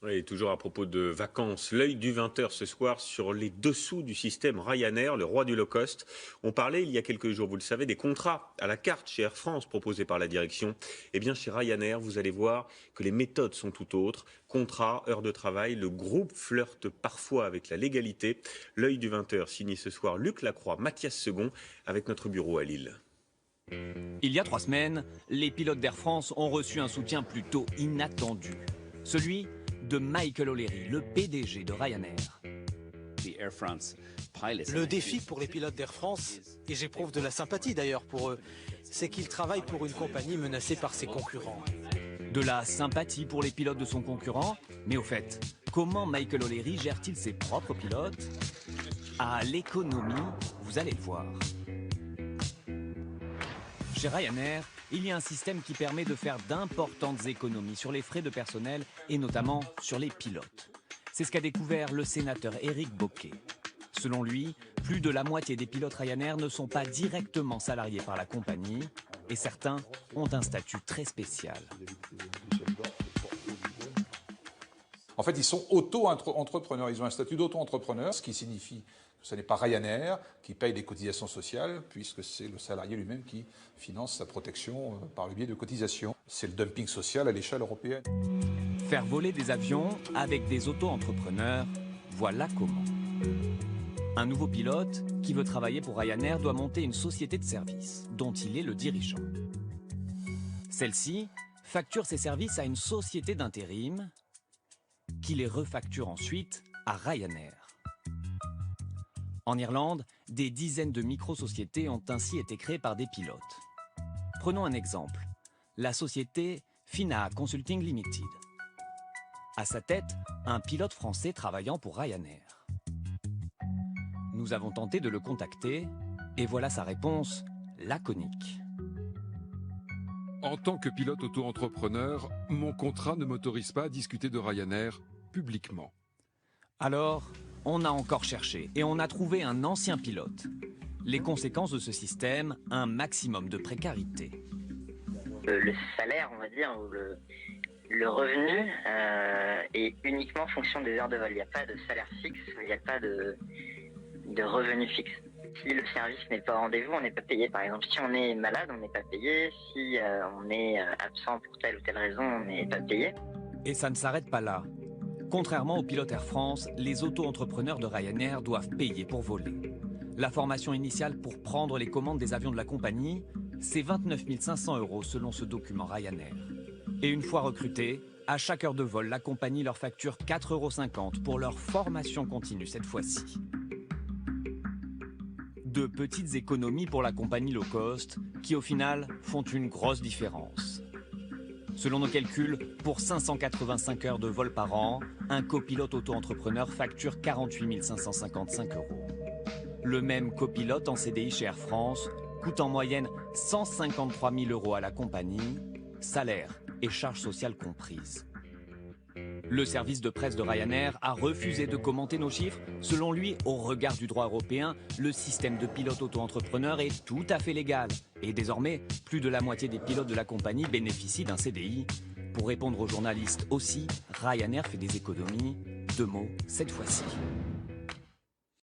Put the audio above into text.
Et toujours à propos de vacances, l'œil du 20h ce soir sur les dessous du système Ryanair, le roi du low-cost. On parlait il y a quelques jours, vous le savez, des contrats à la carte chez Air France proposés par la direction. Eh bien, chez Ryanair, vous allez voir que les méthodes sont tout autres. Contrats, heures de travail, le groupe flirte parfois avec la légalité. L'œil du 20h signe ce soir Luc Lacroix, Mathias Second, avec notre bureau à Lille. Il y a 3 semaines, les pilotes d'Air France ont reçu un soutien plutôt inattendu. Celui de Michael O'Leary, le PDG de Ryanair. Le défi pour les pilotes d'Air France, et j'éprouve de la sympathie d'ailleurs pour eux, c'est qu'ils travaillent pour une compagnie menacée par ses concurrents. De la sympathie pour les pilotes de son concurrent, mais au fait, comment Michael O'Leary gère-t-il ses propres pilotes? À l'économie, vous allez le voir. Chez Ryanair, il y a un système qui permet de faire d'importantes économies sur les frais de personnel et notamment sur les pilotes. C'est ce qu'a découvert le sénateur Éric Bocquet. Selon lui, plus de la moitié des pilotes Ryanair ne sont pas directement salariés par la compagnie et certains ont un statut très spécial. En fait, ils sont auto-entrepreneurs, ils ont un statut d'auto-entrepreneur, ce qui signifie que ce n'est pas Ryanair qui paye des cotisations sociales, puisque c'est le salarié lui-même qui finance sa protection par le biais de cotisations. C'est le dumping social à l'échelle européenne. Faire voler des avions avec des auto-entrepreneurs, voilà comment. Un nouveau pilote qui veut travailler pour Ryanair doit monter une société de services dont il est le dirigeant. Celle-ci facture ses services à une société d'intérim qui les refacture ensuite à Ryanair. En Irlande, des dizaines de micro-sociétés ont ainsi été créées par des pilotes. Prenons un exemple, la société Fina Consulting Limited. À sa tête, un pilote français travaillant pour Ryanair. Nous avons tenté de le contacter et voilà sa réponse laconique. En tant que pilote auto-entrepreneur, mon contrat ne m'autorise pas à discuter de Ryanair publiquement. Alors, on a encore cherché et on a trouvé un ancien pilote. Les conséquences de ce système, un maximum de précarité. Le salaire, on va dire, ou le revenu est uniquement en fonction des heures de vol. Il n'y a pas de salaire fixe, il n'y a pas de revenu fixe. Si le service n'est pas au rendez-vous, on n'est pas payé. Par exemple, si on est malade, on n'est pas payé. Si on est absent pour telle ou telle raison, on n'est pas payé. Et ça ne s'arrête pas là. Contrairement aux pilotes Air France, les auto-entrepreneurs de Ryanair doivent payer pour voler. La formation initiale pour prendre les commandes des avions de la compagnie, c'est 29 500 € selon ce document Ryanair. Et une fois recrutés, à chaque heure de vol, la compagnie leur facture 4,50 € pour leur formation continue cette fois-ci. De petites économies pour la compagnie low cost qui au final font une grosse différence. Selon nos calculs, pour 585 heures de vol par an, un copilote auto-entrepreneur facture 48 555 €. Le même copilote en CDI chez Air France coûte en moyenne 153 000 € à la compagnie, salaire et charges sociales comprises. Le service de presse de Ryanair a refusé de commenter nos chiffres. Selon lui, au regard du droit européen, le système de pilote auto-entrepreneur est tout à fait légal. Et désormais, plus de la moitié des pilotes de la compagnie bénéficient d'un CDI. Pour répondre aux journalistes aussi, Ryanair fait des économies. 2 mots cette fois-ci.